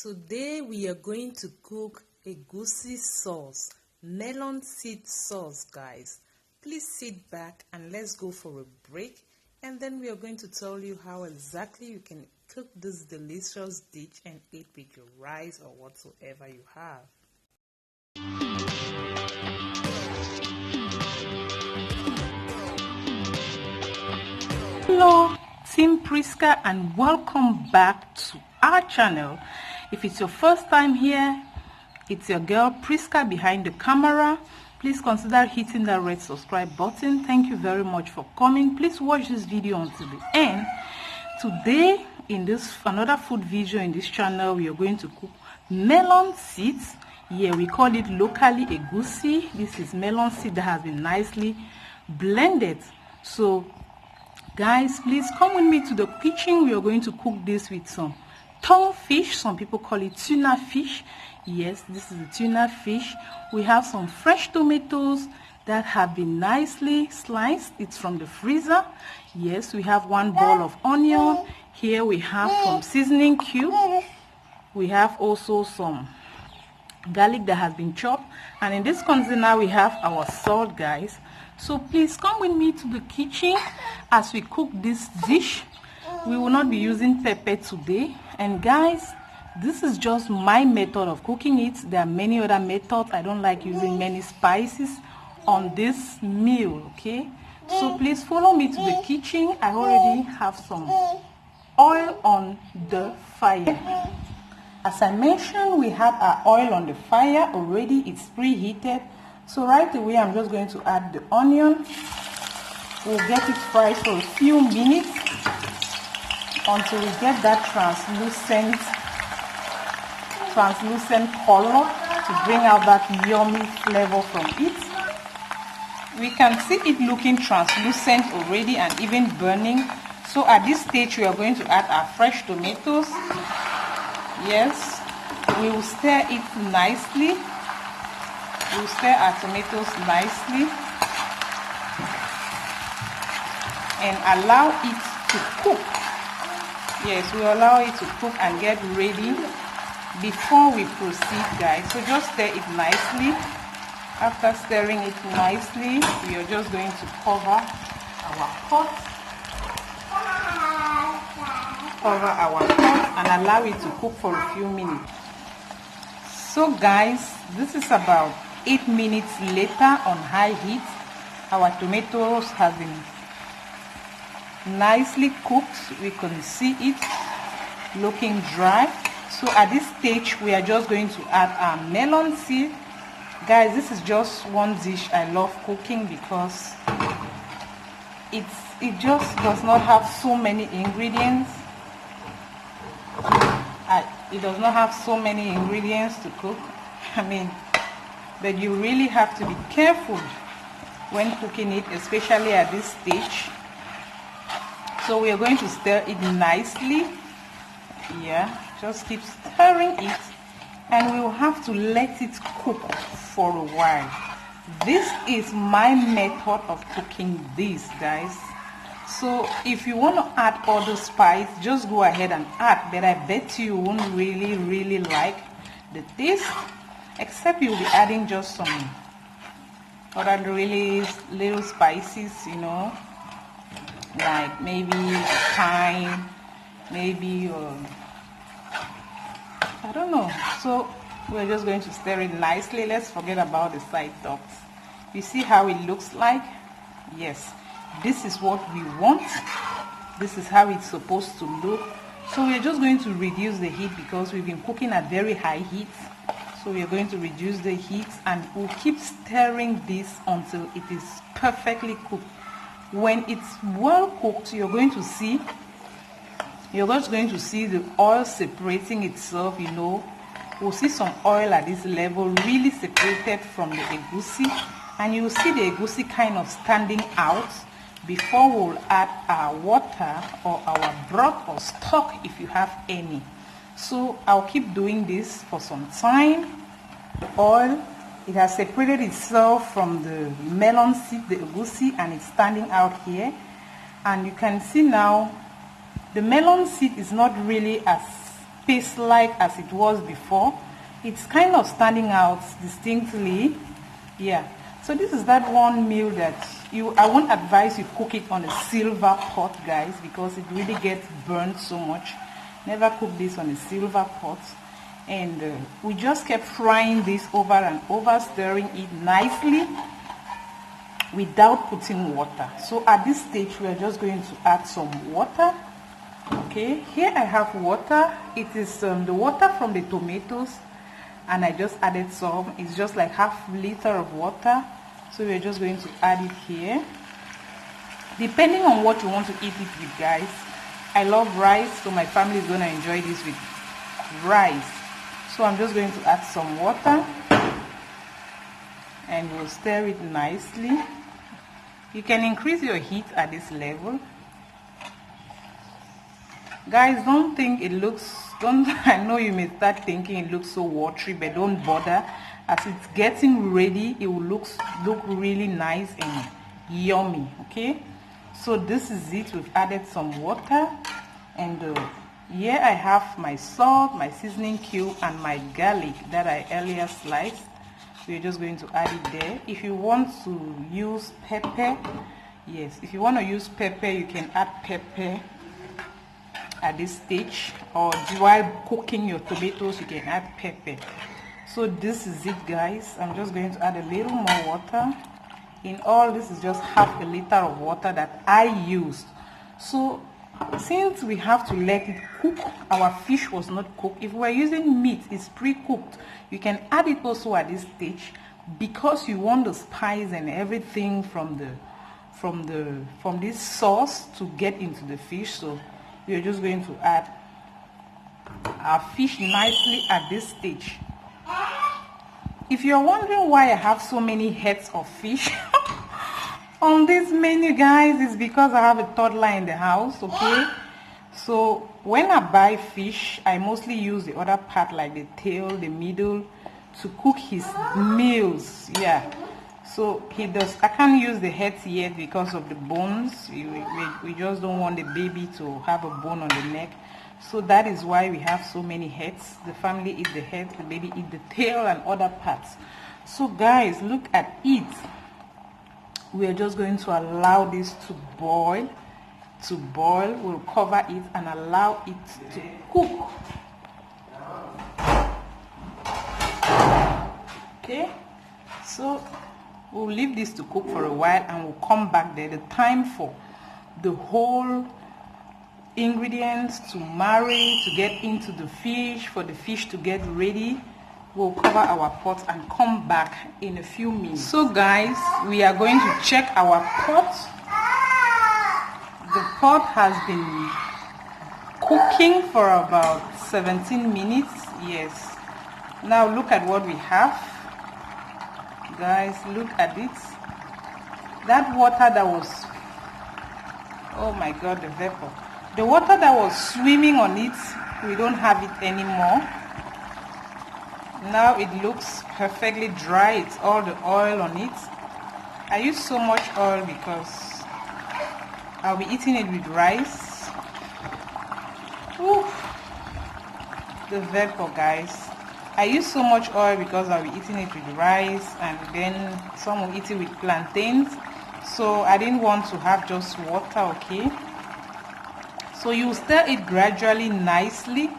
Today we are going to cook Egusisauce, melon seed sauce, guys. Please sit back and let's go for a break, and then we are going to tell you how exactly you can cook this delicious dish and eat with your rice or whatsoever you have. Hello Team Prisca, and welcome back to our channel. If it's your first time here, it's your girl Prisca behind the camera. Please consider hitting that red subscribe button. Thank you very much for coming. Please watch this video until the end. Today in this another food video in this channel, we are going to cook melon seeds. Yeah, we call it locally egusi. This is melon seed that has been nicely blended. So guys, please come with me to the kitchen. We are going to cook this with some tongue fish. Some people call it tuna fish. Yes, this is the tuna fish. We have some fresh tomatoes that have been nicely sliced. It's from the freezer. Yes, we have one ball of onion. Here we have some seasoning cube. We have also some garlic that has been chopped. And in this container we have our salt, guys. So please come with me to the kitchen as we cook this dish. We will not be using pepper today. And guys, this is just my method of cooking it. There are many other methods. I don't like using many spices on this meal, okay? So please follow me to the kitchen. I already have some oil on the fire. As I mentioned, we have our oil on the fire already. It's preheated. So right away, I'm just going to add the onion. We'll get it fried for a few minutes until we get that translucent color to bring out that yummy flavor from it. We can see it looking translucent already and even burning. So at this stage, we are going to add our fresh tomatoes. Yes, we will stir it nicely. We'll stir our tomatoes nicely and allow it to cook. Yes, we'll allow it to cook and get ready before we proceed, guys. So just stir it nicely. After stirring it nicely, we are just going to cover our pot. And allow it to cook for a few minutes. So guys, this is about 8 minutes later on high heat. Our tomatoes have been nicely cooked. We can see it looking dry. So at this stage, we are just going to add our melon seed. Guys, this is just one dish I love cooking because it just does not have so many ingredients. It does not have so many ingredients to cook. But you really have to be careful when cooking it, especially at this stage. So we are going to stir it nicely. Yeah, just keep stirring it, and we will have to let it cook for a while. This is my method of cooking this, guys. So if you want to add other spice, just go ahead and add, but I bet you won't really like the taste, except you'll be adding just some other really little spices, you know, like maybe thyme, maybe I don't know. So we're just going to stir it nicely. Let's forget about the side talks. You see how it looks like? Yes, this is what we want. This is how it's supposed to look. So we're just going to reduce the heat because we've been cooking at very high heat. So we are going to reduce the heat, and we'll keep stirring this until it is perfectly cooked. When it's well cooked, you're just going to see the oil separating itself, you know. We'll see some oil at this level really separated from the egusi, and you'll see the egusi kind of standing out before we'll add our water or our broth or stock if you have any. So I'll keep doing this for some time. The oil, it has separated itself from the melon seed, the egusi, and it's standing out here. And you can see now the melon seed is not really as paste-like as it was before. It's kind of standing out distinctly. Yeah, so this is that one meal that I won't advise you cook it on a silver pot, guys, because it really gets burnt so much. Never cook this on a silver pot. And we just kept frying this over and over, stirring it nicely without putting water. So at this stage we are just going to add some water. Okay, here I have water. It is the water from the tomatoes, and I just added some. It's just like half liter of water, so we're just going to add it here, depending on what you want to eat it with, guys. I love rice, so my family is going to enjoy this with rice. So I'm just going to add some water and we'll stir it nicely. You can increase your heat at this level. Guys, don't think it looks, I know you may start thinking it looks so watery, but don't bother. As it's getting ready, it will look really nice and yummy. Okay, so this is it. We've added some water, and here I have my salt, my seasoning cube, and my garlic that I earlier sliced. We're just going to add it there. If you want to use pepper, yes, if you want to use pepper, you can add pepper at this stage, or while cooking your tomatoes you can add pepper. So this is it, guys. I'm just going to add a little more water. In all, this is just half a liter of water that I used. So since we have to let it cook, our fish was not cooked. If we're using meat, it's pre-cooked. You can add it also at this stage, because you want the spice and everything from this sauce to get into the fish. So we're just going to add our fish nicely at this stage. If you're wondering why I have so many heads of fish on this menu, guys, it's because I have a toddler in the house. Okay, so when I buy fish, I mostly use the other part, like the tail, the middle, to cook his meals. Yeah, so I can't use the heads yet because of the bones. We just don't want the baby to have a bone on the neck. So that is why we have so many heads. The family eat the head, the baby eat the tail and other parts. So guys, look at it. We are just going to allow this to boil. We'll cover it and allow it to cook. Okay, so we'll leave this to cook for a while and we'll come back there. The time for the whole ingredients to marry, to get into the fish, for the fish to get ready, we'll cover our pot and come back in a few minutes. So guys, we are going to check our pot. The pot has been cooking for about 17 minutes. Yes, now look at what we have, guys. Look at it. That water that was, oh my god, the vapor, the water that was swimming on it, we don't have it anymore. Now it looks perfectly dry. It's all the oil on it. I use so much oil because I'll be eating it with rice. Ooh, the vapor, guys. I use so much oil because I'll be eating it with rice, and then some will eat it with plantains. So I didn't want to have just water. Okay, so you stir it gradually nicely,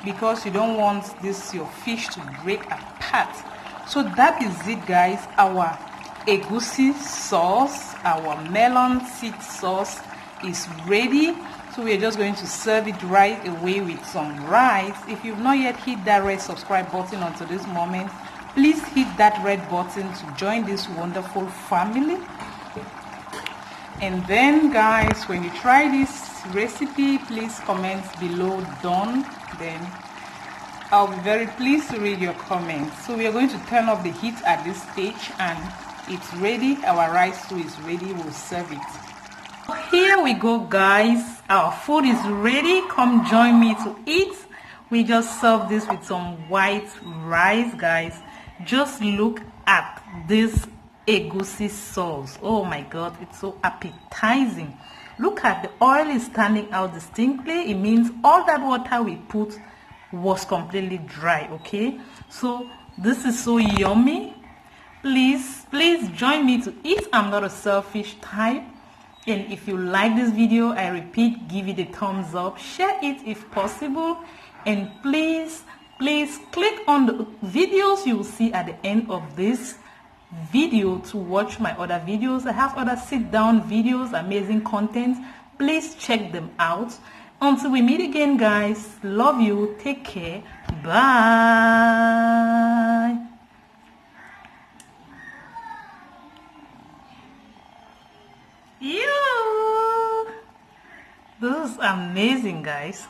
because you don't want your fish to break apart. So that is it, guys. Our Egusisauce, our melon seed sauce is ready. So we're just going to serve it right away with some rice. If you've not yet hit that red subscribe button until this moment, please hit that red button to join this wonderful family. And then, guys, when you try this recipe, please comment below done. Then I'll be very pleased to read your comments. So we are going to turn off the heat at this stage, and it's ready. Our rice too is ready. We'll serve it. Here we go, guys. Our food is ready. Come join me to eat. We just serve this with some white rice, guys. Just look at this egusi sauce. Oh my god, it's so appetizing. Look at the oil is standing out distinctly. It means all that water we put was completely dry. Okay, so this is so yummy. Please join me to eat. I'm not a selfish type. And if you like this video, I repeat, give it a thumbs up, share it if possible, and please click on the videos you will see at the end of this video to watch my other videos. I have other sit down videos, amazing content. Please check them out. Until we meet again, guys, love you, take care, bye. This is amazing, guys.